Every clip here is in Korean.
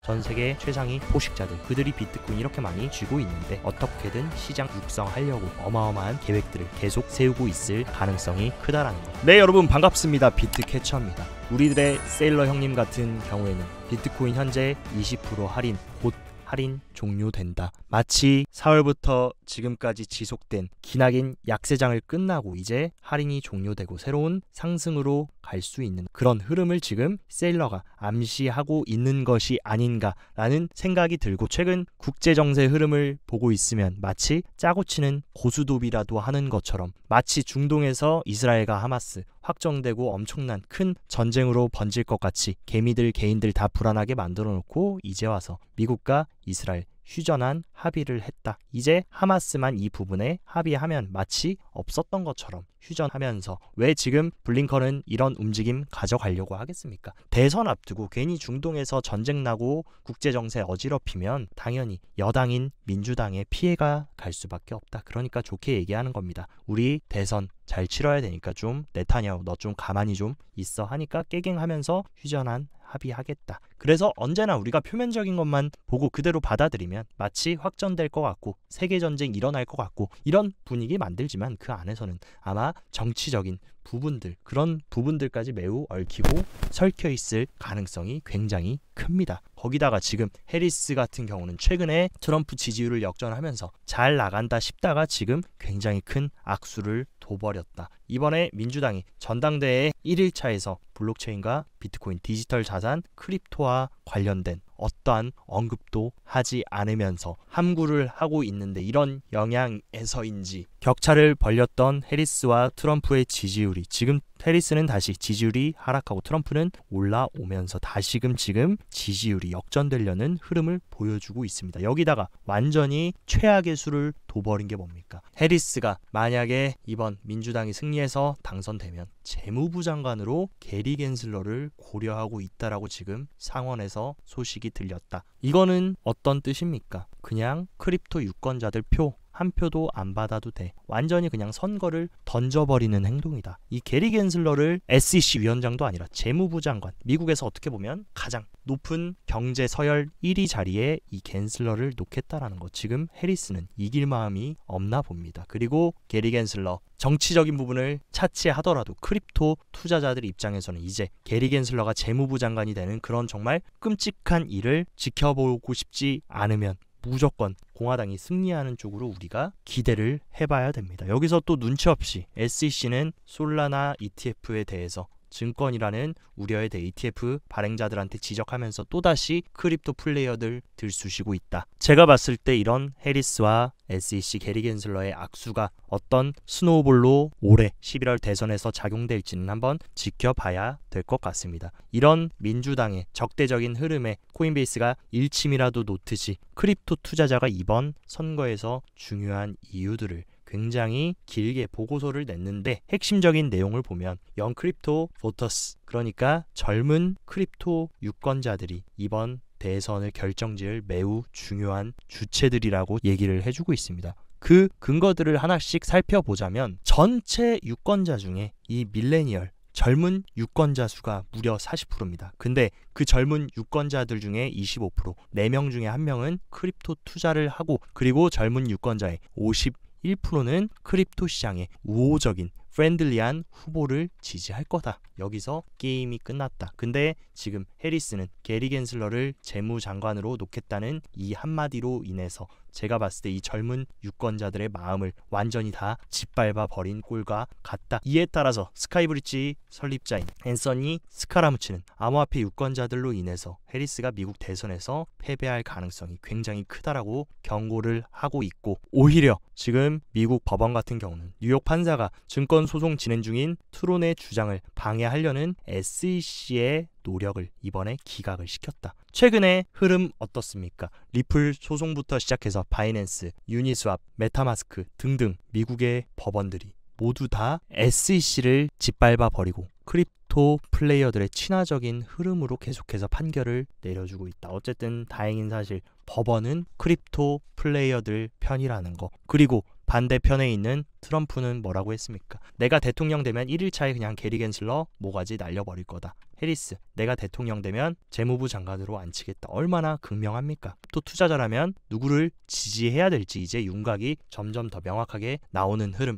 전 세계 최상위 포식자들, 그들이 비트코인 이렇게 많이 쥐고 있는데 어떻게든 시장 육성하려고 어마어마한 계획들을 계속 세우고 있을 가능성이 크다라는 거. 네, 여러분 반갑습니다. 비트캐쳐입니다. 우리들의 세일러 형님 같은 경우에는 비트코인 현재 20% 할인, 곧 할인 종료된다. 마치 4월부터 지금까지 지속된 기나긴 약세장을 끝나고 이제 할인이 종료되고 새로운 상승으로 갈 수 있는 그런 흐름을 지금 세일러가 암시하고 있는 것이 아닌가라는 생각이 들고, 최근 국제정세 흐름을 보고 있으면 마치 짜고 치는 고수톱이라도 하는 것처럼, 마치 중동에서 이스라엘과 하마스 확정되고 엄청난 큰 전쟁으로 번질 것 같이 개미들 개인들 다 불안하게 만들어 놓고 이제 와서 미국과 이스라엘 휴전한 합의를 했다. 이제 하마스만 이 부분에 합의하면 마치 없었던 것처럼 휴전하면서, 왜 지금 블링컨은 이런 움직임 가져가려고 하겠습니까? 대선 앞두고 괜히 중동에서 전쟁 나고 국제정세 어지럽히면 당연히 여당인 민주당에 피해가 갈 수밖에 없다. 그러니까 좋게 얘기하는 겁니다. 우리 대선 잘 치러야 되니까 좀 네타냐후 너 좀 가만히 좀 있어 하니까 깨갱하면서 휴전한 합의하겠다. 그래서 언제나 우리가 표면적인 것만 보고 그대로 받아들이면 마치 확전될 것 같고 세계전쟁 일어날 것 같고 이런 분위기 만들지만 그 안에서는 아마 정치적인 부분들, 그런 부분들까지 매우 얽히고 설켜 있을 가능성이 굉장히 큽니다. 거기다가 지금 해리스 같은 경우는 최근에 트럼프 지지율을 역전하면서 잘 나간다 싶다가 지금 굉장히 큰 악수를 둬버렸다. 이번에 민주당이 전당대회 1일차에서 블록체인과 비트코인, 디지털 자산, 크립토와 관련된 어떠한 언급도 하지 않으면서 함구를 하고 있는데, 이런 영향에서인지 격차를 벌렸던 해리스와 트럼프의 지지율이 지금, 해리스는 다시 지지율이 하락하고 트럼프는 올라오면서 다시금 지금 지지율이 역전되려는 흐름을 보여주고 있습니다. 여기다가 완전히 최악의 수를 둬버린 게 뭡니까? 해리스가 만약에 이번 민주당이 승리해서 당선되면 재무부 장관으로 게리 겐슬러를 고려하고 있다라고 지금 상원에서 소식이 들렸다. 이거는 어떤 뜻입니까? 그냥 크립토 유권자들 표 한 표도 안 받아도 돼. 완전히 그냥 선거를 던져버리는 행동이다. 이 게리 겐슬러를 SEC 위원장도 아니라 재무부 장관, 미국에서 어떻게 보면 가장 높은 경제 서열 1위 자리에 이 겐슬러를 놓겠다라는 거, 지금 해리스는 이길 마음이 없나 봅니다. 그리고 게리 겐슬러 정치적인 부분을 차치하더라도 크립토 투자자들 입장에서는 이제 게리 겐슬러가 재무부 장관이 되는 그런 정말 끔찍한 일을 지켜보고 싶지 않으면 무조건 공화당이 승리하는 쪽으로 우리가 기대를 해봐야 됩니다. 여기서 또 눈치 없이 SEC는 솔라나 ETF에 대해서 증권이라는 우려에 대해 ETF 발행자들한테 지적하면서 또다시 크립토 플레이어들 들쑤시고 있다. 제가 봤을 때 이런 해리스와 SEC 게리 겐슬러의 악수가 어떤 스노우볼로 올해 11월 대선에서 작용될지는 한번 지켜봐야 될 것 같습니다. 이런 민주당의 적대적인 흐름에 코인베이스가 일침이라도 놓듯이 크립토 투자자가 이번 선거에서 중요한 이유들을 굉장히 길게 보고서를 냈는데, 핵심적인 내용을 보면 영 크립토 보터스, 그러니까 젊은 크립토 유권자들이 이번 대선을 결정지을 매우 중요한 주체들이라고 얘기를 해주고 있습니다. 그 근거들을 하나씩 살펴보자면 전체 유권자 중에 이 밀레니얼 젊은 유권자 수가 무려 40%입니다. 근데 그 젊은 유권자들 중에 25%, 4명 중에 1명은 크립토 투자를 하고, 그리고 젊은 유권자의 51%는 크립토 시장의 우호적인 프렌들리한 후보를 지지할 거다. 여기서 게임이 끝났다. 근데 지금 해리스는 게리 겐슬러를 재무장관으로 놓겠다는 이 한마디로 인해서 제가 봤을 때 이 젊은 유권자들의 마음을 완전히 다 짓밟아 버린 꼴과 같다. 이에 따라서 스카이브리지 설립자인 앤서니 스카라무치는 암호화폐 유권자들로 인해서 해리스가 미국 대선에서 패배할 가능성이 굉장히 크다라고 경고를 하고 있고, 오히려 지금 미국 법원 같은 경우는 뉴욕 판사가 증권 소송 진행 중인 트론의 주장을 방해하려는 SEC의 노력을 이번에 기각을 시켰다. 최근에 흐름 어떻습니까? 리플 소송부터 시작해서 바이낸스, 유니스왑, 메타마스크 등등 미국의 법원들이 모두 다 SEC를 짓밟아 버리고 크립토 플레이어들의 친화적인 흐름으로 계속해서 판결을 내려주고 있다. 어쨌든 다행인 사실, 법원은 크립토 플레이어들 편이라는 거. 그리고 반대편에 있는 트럼프는 뭐라고 했습니까? 내가 대통령 되면 1일차에 그냥 게리 겐슬러 모가지 날려버릴 거다. 해리스, 내가 대통령 되면 재무부 장관으로 앉히겠다. 얼마나 극명합니까? 또 투자자라면 누구를 지지해야 될지 이제 윤곽이 점점 더 명확하게 나오는 흐름.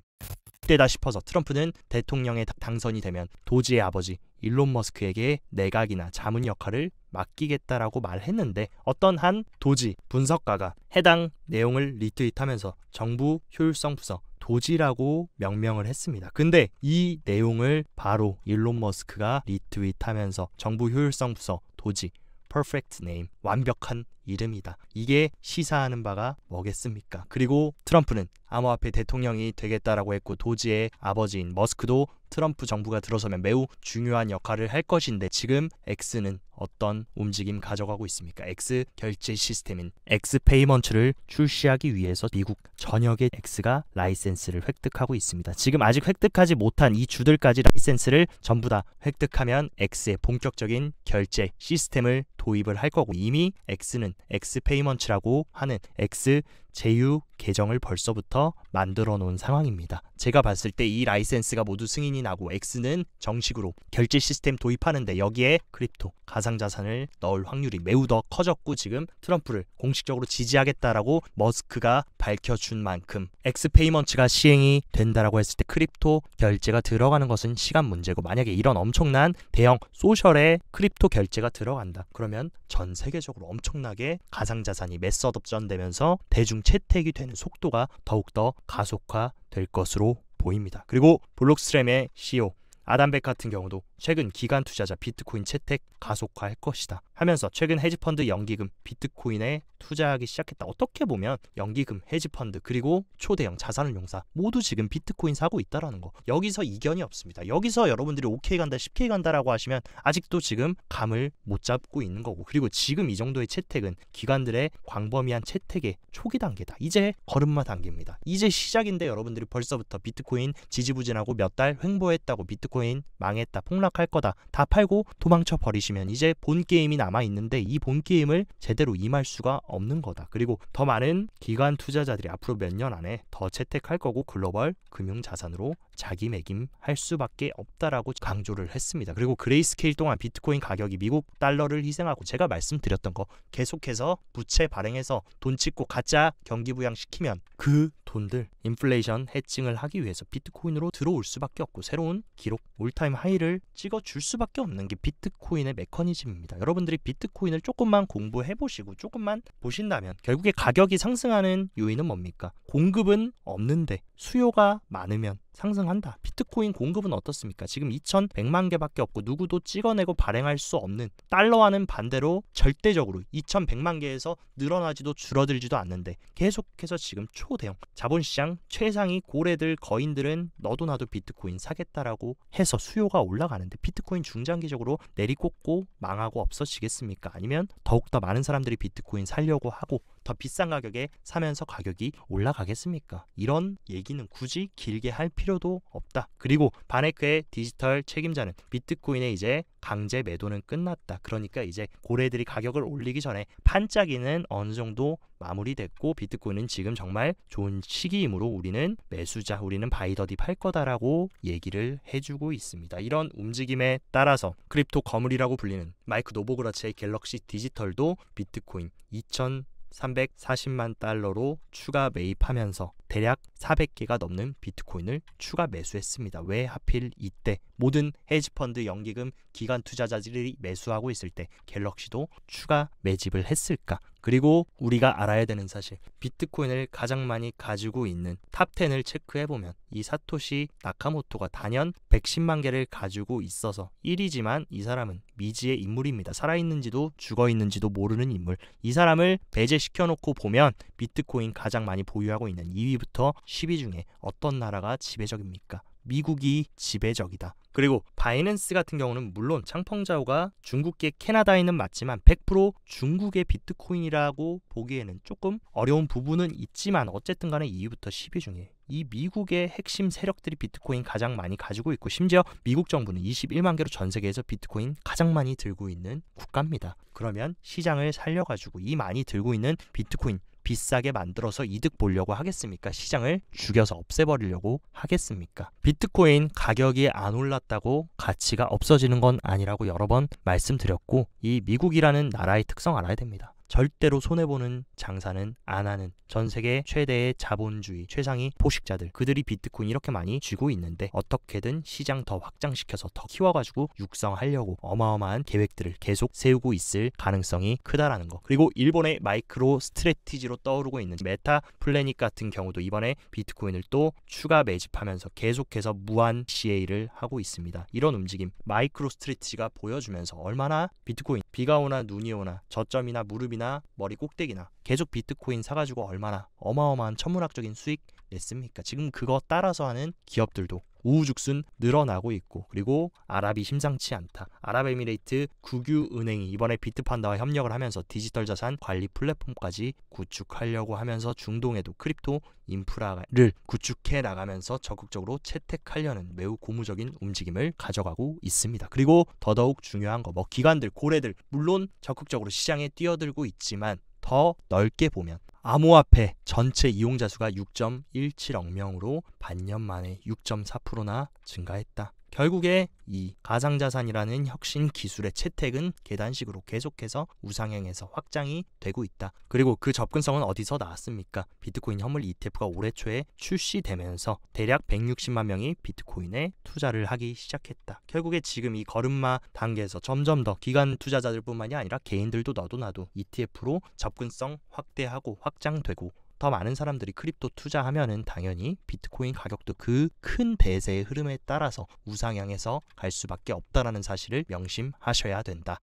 때다 싶어서 트럼프는 대통령에 당선이 되면 도지의 아버지 일론 머스크에게 내각이나 자문 역할을 맡기겠다라고 말했는데, 어떤 한 도지 분석가가 해당 내용을 리트윗하면서 정부 효율성 부서 도지라고 명명을 했습니다. 근데 이 내용을 바로 일론 머스크가 리트윗하면서 정부 효율성 부서 도지, perfect name, 완벽한 이름이다. 이게 시사하는 바가 뭐겠습니까? 그리고 트럼프는 암호화폐 대통령이 되겠다라고 했고, 도지의 아버지인 머스크도 트럼프 정부가 들어서면 매우 중요한 역할을 할 것인데, 지금 X는 어떤 움직임 가져가고 있습니까? X 결제 시스템인 X페이먼트를 출시하기 위해서 미국 전역의 X가 라이센스를 획득하고 있습니다. 지금 아직 획득하지 못한 이 주들까지 라이센스를 전부 다 획득하면 X의 본격적인 결제 시스템을 도입을 할 거고, 이미 X는 X페이먼트라고 하는 X 제휴 계정을 벌써부터 만들어 놓은 상황입니다. 제가 봤을 때 이 라이센스가 모두 승인이 나고 X는 정식으로 결제 시스템 도입하는데 여기에 크립토, 가상자산을 넣을 확률이 매우 더 커졌고, 지금 트럼프를 공식적으로 지지하겠다라고 머스크가 밝혀준 만큼 X페이먼트가 시행이 된다라고 했을 때 크립토 결제가 들어가는 것은 시간 문제고, 만약에 이런 엄청난 대형 소셜에 크립토 결제가 들어간다 그러면 전 세계적으로 엄청나게 가상자산이 매스업전되면서 대중 채택이 되는 속도가 더욱더 가속화될 것으로 보입니다. 그리고 블록스트림의 CEO 아담 백 같은 경우도 최근 기관 투자자 비트코인 채택 가속화할 것이다 하면서 최근 헤지펀드 연기금 비트코인에 투자하기 시작했다. 어떻게 보면 연기금, 헤지펀드, 그리고 초대형 자산운용사 모두 지금 비트코인 사고 있다라는 거, 여기서 이견이 없습니다. 여기서 여러분들이 5K 간다, 10K 간다라고 하시면 아직도 지금 감을 못 잡고 있는 거고, 그리고 지금 이 정도의 채택은 기관들의 광범위한 채택의 초기 단계다. 이제 걸음마 단계입니다. 이제 시작인데 여러분들이 벌써부터 비트코인 지지부진하고 몇 달 횡보했다고 비트코인 망했다, 폭락할 거다 다 팔고 도망쳐 버리시면 이제 본 게임이 남아 있는데 이 본 게임을 제대로 임할 수가 없는 거다. 그리고 더 많은 기관 투자자들이 앞으로 몇 년 안에 더 채택할 거고, 글로벌 금융자산으로 자기매김할 수밖에 없다라고 강조를 했습니다. 그리고 그레이스케일 동안 비트코인 가격이 미국 달러를 희생하고, 제가 말씀드렸던 거 계속해서 부채 발행해서 돈 찍고 가짜 경기부양시키면 그 돈들 인플레이션 해칭을 하기 위해서 비트코인으로 들어올 수밖에 없고, 새로운 기록 올타임 하이를 찍어줄 수밖에 없는 게 비트코인의 메커니즘입니다. 여러분들이 비트코인을 조금만 공부해보시고 조금만 보신다면 결국에 가격이 상승하는 요인은 뭡니까? 공급은 없는데 수요가 많으면 상승한다. 비트코인 공급은 어떻습니까? 지금 2100만 개밖에 없고 누구도 찍어내고 발행할 수 없는, 달러와는 반대로 절대적으로 2100만 개에서 늘어나지도 줄어들지도 않는데 계속해서 지금 초대형 자본시장 최상위 고래들, 거인들은 너도 나도 비트코인 사겠다라고 해서 수요가 올라가는데, 비트코인 중장기적으로 내리꽂고 망하고 없어지겠습니까? 아니면 더욱더 많은 사람들이 비트코인 살려고 하고 더 비싼 가격에 사면서 가격이 올라가겠습니까? 이런 얘기는 굳이 길게 할 필요도 없다. 그리고 바네크의 디지털 책임자는 비트코인의 이제 강제 매도는 끝났다. 그러니까 이제 고래들이 가격을 올리기 전에 판짜기는 어느 정도 마무리됐고, 비트코인은 지금 정말 좋은 시기이므로 우리는 매수자, 우리는 바이더딥 할 거다라고 얘기를 해주고 있습니다. 이런 움직임에 따라서 크립토 거물이라고 불리는 마이크 노보그라치의 갤럭시 디지털도 비트코인 2,340만 달러로 추가 매입하면서 대략 400개가 넘는 비트코인을 추가 매수했습니다. 왜 하필 이때 모든 헤지펀드, 연기금, 기관 투자자들이 매수하고 있을 때 갤럭시도 추가 매집을 했을까? 그리고 우리가 알아야 되는 사실, 비트코인을 가장 많이 가지고 있는 탑10을 체크해보면 이 사토시 나카모토가 단연 110만 개를 가지고 있어서 1위지만 이 사람은 미지의 인물입니다. 살아있는지도 죽어있는지도 모르는 인물. 이 사람을 배제시켜놓고 보면 비트코인 가장 많이 보유하고 있는 2위부터 10위 중에 어떤 나라가 지배적입니까? 미국이 지배적이다. 그리고 바이낸스 같은 경우는 물론 창펑자오가 중국계 캐나다인은 맞지만 100% 중국의 비트코인이라고 보기에는 조금 어려운 부분은 있지만, 어쨌든 간에 2위부터 10위 중에 이 미국의 핵심 세력들이 비트코인 가장 많이 가지고 있고, 심지어 미국 정부는 21만 개로 전 세계에서 비트코인 가장 많이 들고 있는 국가입니다. 그러면 시장을 살려가지고 이 많이 들고 있는 비트코인 비싸게 만들어서 이득 보려고 하겠습니까? 시장을 죽여서 없애버리려고 하겠습니까? 비트코인 가격이 안 올랐다고 가치가 없어지는 건 아니라고 여러 번 말씀드렸고, 이 미국이라는 나라의 특성 알아야 됩니다. 절대로 손해보는 장사는 안 하는 전 세계 최대의 자본주의 최상위 포식자들, 그들이 비트코인 이렇게 많이 쥐고 있는데 어떻게든 시장 더 확장시켜서 더 키워가지고 육성하려고 어마어마한 계획들을 계속 세우고 있을 가능성이 크다라는 거. 그리고 일본의 마이크로 스트래티지로 떠오르고 있는 메타 플래닛 같은 경우도 이번에 비트코인을 또 추가 매집하면서 계속해서 무한 CA를 하고 있습니다. 이런 움직임 마이크로 스트래티지가 보여주면서 얼마나 비트코인 비가 오나 눈이 오나 저점이나 무릎이나 머리 꼭대기나 계속 비트코인 사가지고 얼마나 어마어마한 천문학적인 수익 냈습니까? 지금 그거 따라서 하는 기업들도 우후죽순 늘어나고 있고, 그리고 아랍이 심상치 않다. 아랍에미레이트 국유은행이 이번에 비트판다와 협력을 하면서 디지털 자산 관리 플랫폼까지 구축하려고 하면서 중동에도 크립토 인프라를 구축해 나가면서 적극적으로 채택하려는 매우 고무적인 움직임을 가져가고 있습니다. 그리고 더더욱 중요한 거, 기관들, 고래들 물론 적극적으로 시장에 뛰어들고 있지만 더 넓게 보면 암호화폐 전체 이용자 수가 6.17억 명으로 반년 만에 6.4%나 증가했다. 결국에 이 가상자산이라는 혁신 기술의 채택은 계단식으로 계속해서 우상향해서 확장이 되고 있다. 그리고 그 접근성은 어디서 나왔습니까? 비트코인 현물 ETF가 올해 초에 출시되면서 대략 160만 명이 비트코인에 투자를 하기 시작했다. 결국에 지금 이 걸음마 단계에서 점점 더 기관 투자자들뿐만이 아니라 개인들도 너도 나도 ETF로 접근성 확대하고 확장되고, 더 많은 사람들이 크립토 투자하면은 당연히 비트코인 가격도 그 큰 대세의 흐름에 따라서 우상향해서 갈 수밖에 없다라는 사실을 명심하셔야 된다.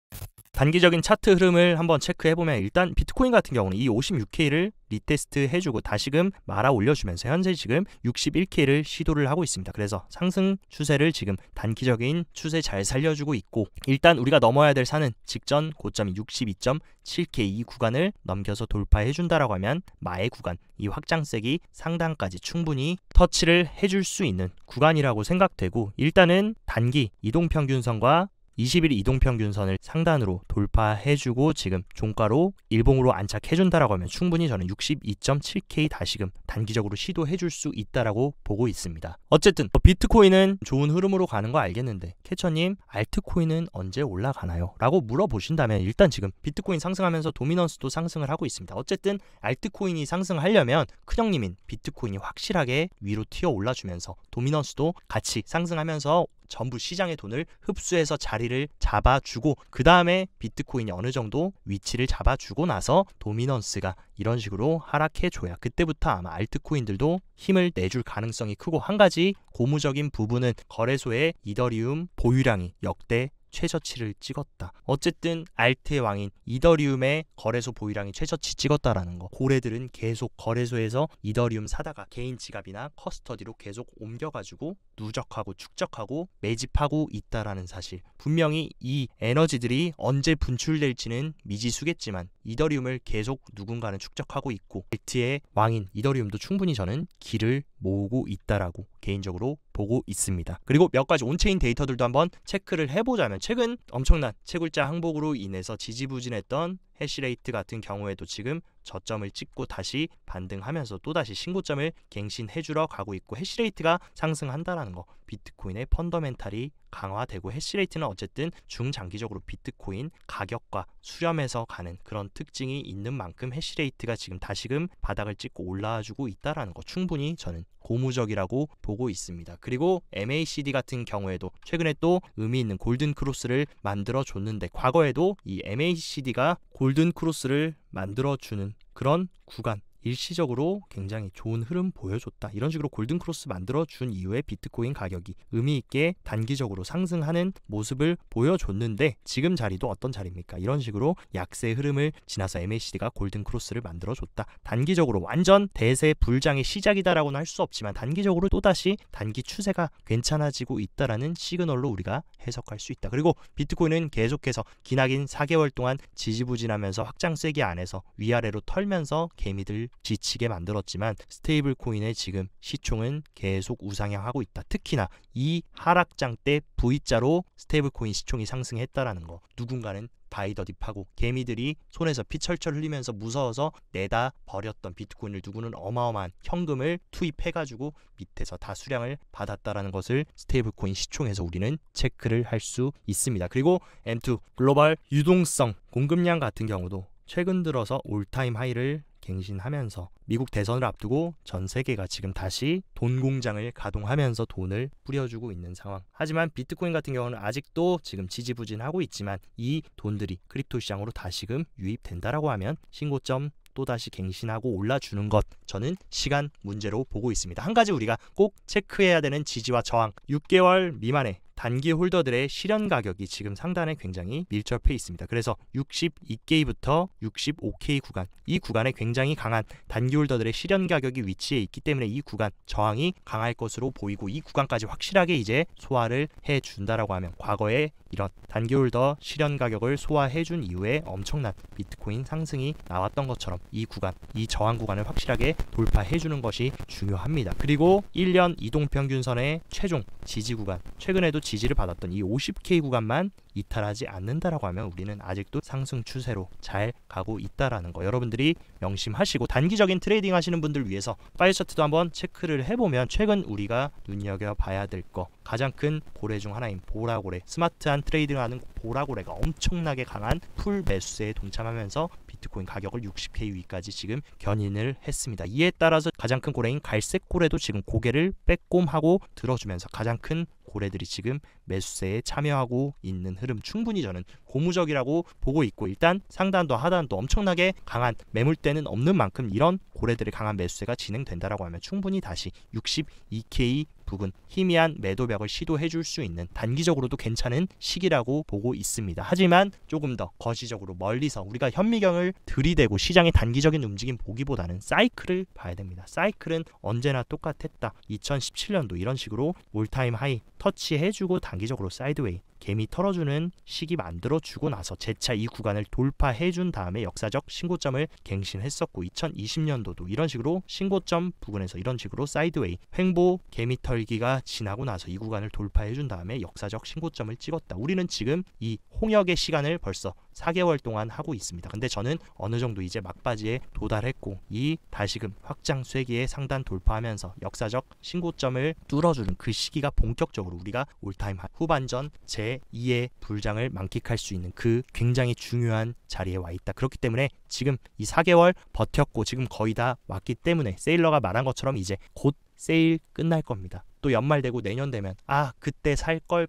단기적인 차트 흐름을 한번 체크해보면 일단 비트코인 같은 경우는 이 56K를 리테스트 해주고 다시금 말아 올려주면서 현재 지금 61K를 시도를 하고 있습니다. 그래서 상승 추세를 지금 단기적인 추세 잘 살려주고 있고, 일단 우리가 넘어야 될 산은 직전 고점이 62.7K 이 구간을 넘겨서 돌파해준다라고 하면 마의 구간, 이 확장세기 상단까지 충분히 터치를 해줄 수 있는 구간이라고 생각되고, 일단은 단기 이동평균선과 20일 이동평균선을 상단으로 돌파해주고 지금 종가로 일봉으로 안착해준다라고 하면 충분히 저는 62.7K 다시금 단기적으로 시도해줄 수 있다라고 보고 있습니다. 어쨌든 비트코인은 좋은 흐름으로 가는 거 알겠는데 캐처님 알트코인은 언제 올라가나요? 라고 물어보신다면 일단 지금 비트코인 상승하면서 도미넌스도 상승을 하고 있습니다. 어쨌든 알트코인이 상승하려면 큰형님인 비트코인이 확실하게 위로 튀어 올라주면서 도미넌스도 같이 상승하면서 전부 시장의 돈을 흡수해서 자리를 잡아주고, 그 다음에 비트코인이 어느 정도 위치를 잡아주고 나서 도미넌스가 이런 식으로 하락해줘야 그때부터 아마 알트코인들도 힘을 내줄 가능성이 크고, 한 가지 고무적인 부분은 거래소의 이더리움 보유량이 역대 최저치를 찍었다. 어쨌든 알트의 왕인 이더리움의 거래소 보유량이 최저치 찍었다라는 거. 고래들은 계속 거래소에서 이더리움 사다가 개인 지갑이나 커스터디로 계속 옮겨가지고 누적하고 축적하고 매집하고 있다라는 사실. 분명히 이 에너지들이 언제 분출될지는 미지수겠지만 이더리움을 계속 누군가는 축적하고 있고, 알트의 왕인 이더리움도 충분히 저는 길을 모으고 있다라고 개인적으로 보고 있습니다. 그리고 몇 가지 온체인 데이터들도 한번 체크를 해보자면, 최근 엄청난 채굴자 항복으로 인해서 지지부진했던 해시레이트 같은 경우에도 지금 저점을 찍고 다시 반등하면서 또다시 신고점을 갱신해주러 가고 있고, 해시레이트가 상승한다라는 거, 비트코인의 펀더멘탈이 강화되고, 해시레이트는 어쨌든 중장기적으로 비트코인 가격과 수렴해서 가는 그런 특징이 있는 만큼 해시레이트가 지금 다시금 바닥을 찍고 올라와주고 있다라는 거 충분히 저는 고무적이라고 보고 있습니다. 그리고 MACD 같은 경우에도 최근에 또 의미 있는 골든 크로스를 만들어줬는데, 과거에도 이 MACD가 골든 크로스를 만들어주는 그런 구간, 일시적으로 굉장히 좋은 흐름 보여줬다. 이런 식으로 골든 크로스 만들어준 이후에 비트코인 가격이 의미 있게 단기적으로 상승하는 모습을 보여줬는데, 지금 자리도 어떤 자리입니까? 이런 식으로 약세 흐름을 지나서 MACD가 골든 크로스를 만들어줬다. 단기적으로 완전 대세 불장의 시작이다라고는 할 수 없지만 단기적으로 또다시 단기 추세가 괜찮아지고 있다라는 시그널로 우리가 해석할 수 있다. 그리고 비트코인은 계속해서 기나긴 4개월 동안 지지부진하면서 확장 세기 안에서 위아래로 털면서 개미들 지치게 만들었지만 스테이블 코인의 지금 시총은 계속 우상향하고 있다. 특히나 이 하락장 때 V자로 스테이블 코인 시총이 상승했다라는 거. 누군가는 바이 더 딥하고 개미들이 손에서 피 철철 흘리면서 무서워서 내다 버렸던 비트코인을 누구는 어마어마한 현금을 투입해가지고 밑에서 다 수량을 받았다라는 것을 스테이블 코인 시총에서 우리는 체크를 할 수 있습니다. 그리고 M2 글로벌 유동성 공급량 같은 경우도 최근 들어서 올타임 하이를 갱신하면서 미국 대선을 앞두고 전 세계가 지금 다시 돈 공장을 가동하면서 돈을 뿌려주고 있는 상황. 하지만 비트코인 같은 경우는 아직도 지금 지지부진하고 있지만 이 돈들이 크립토 시장으로 다시금 유입된다라고 하면 신고점 또다시 갱신하고 올라주는 것, 저는 시간 문제로 보고 있습니다. 한 가지 우리가 꼭 체크해야 되는 지지와 저항, 6개월 미만의 단기 홀더들의 실현 가격이 지금 상단에 굉장히 밀접해 있습니다. 그래서 62K부터 65K 구간, 이 구간에 굉장히 강한 단기 홀더들의 실현 가격이 위치해 있기 때문에 이 구간 저항이 강할 것으로 보이고, 이 구간까지 확실하게 이제 소화를 해준다라고 하면 과거에 이런 단기 홀더 실현 가격을 소화해준 이후에 엄청난 비트코인 상승이 나왔던 것처럼 이 구간, 이 저항 구간을 확실하게 돌파해주는 것이 중요합니다. 그리고 1년 이동평균선의 최종 지지 구간, 최근에도 지지를 받았던 이 50K 구간만 이탈하지 않는다라고 하면 우리는 아직도 상승 추세로 잘 가고 있다라는 거 여러분들이 명심하시고, 단기적인 트레이딩 하시는 분들 위해서 파이 차트도 한번 체크를 해보면 최근 우리가 눈여겨봐야 될 거, 가장 큰 고래 중 하나인 보라고래, 스마트한 트레이딩하는 보라고래가 엄청나게 강한 풀 매수세에 동참하면서 비트코인 가격을 60K 위까지 지금 견인을 했습니다. 이에 따라서 가장 큰 고래인 갈색 고래도 지금 고개를 빼꼼하고 들어주면서 가장 큰 고래들이 지금 매수세에 참여하고 있는 흐름, 충분히 저는 고무적이라고 보고 있고, 일단 상단도 하단도 엄청나게 강한 매물대는 없는 만큼 이런 고래들의 강한 매수세가 진행된다라고 하면 충분히 다시 62K 부근 희미한 매도벽을 시도해 줄 수 있는 단기적으로도 괜찮은 시기라고 보고 있습니다. 하지만 조금 더 거시적으로 멀리서 우리가 현미경을 들이대고 시장의 단기적인 움직임 보기보다는 사이클을 봐야 됩니다. 사이클은 언제나 똑같았다. 2017년도 이런 식으로 올타임 하이 터치해주고 단기적으로 사이드웨이 개미 털어주는 시기 만들어주고 나서 재차 이 구간을 돌파해준 다음에 역사적 신고점을 갱신했었고, 2020년도도 이런 식으로 신고점 부근에서 이런 식으로 사이드웨이 횡보 개미 털기가 지나고 나서 이 구간을 돌파해준 다음에 역사적 신고점을 찍었다. 우리는 지금 이 홍역의 시간을 벌써 4개월 동안 하고 있습니다. 근데 저는 어느 정도 이제 막바지에 도달했고, 이 다시금 확장 쇠기에 상단 돌파하면서 역사적 신고점을 뚫어주는 그 시기가 본격적으로 우리가 올타임 후반전 제2의 불장을 만끽할 수 있는 그 굉장히 중요한 자리에 와 있다. 그렇기 때문에 지금 이 4개월 버텼고 지금 거의 다 왔기 때문에 세일러가 말한 것처럼 이제 곧 세일 끝날 겁니다. 또 연말 되고 내년 되면 그때 살 걸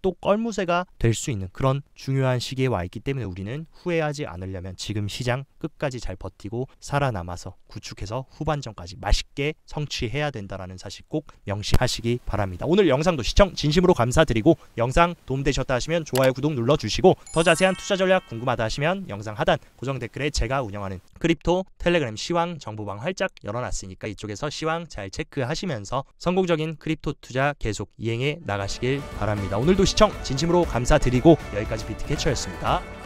또 껄무새가 될 수 있는 그런 중요한 시기에 와 있기 때문에 우리는 후회하지 않으려면 지금 시장 끝까지 잘 버티고 살아남아서 구축해서 후반전까지 맛있게 성취해야 된다라는 사실 꼭 명심하시기 바랍니다. 오늘 영상도 시청 진심으로 감사드리고, 영상 도움되셨다 하시면 좋아요, 구독 눌러주시고, 더 자세한 투자 전략 궁금하다 하시면 영상 하단 고정 댓글에 제가 운영하는 크립토 텔레그램 시황 정보방 활짝 열어놨으니까 이쪽에서 시황 잘 체크하시면서 성공적인 크립토 투자 계속 이행해 나가시길 바랍니다. 오늘도 시청 진심으로 감사드리고 여기까지 비트캐쳐였습니다.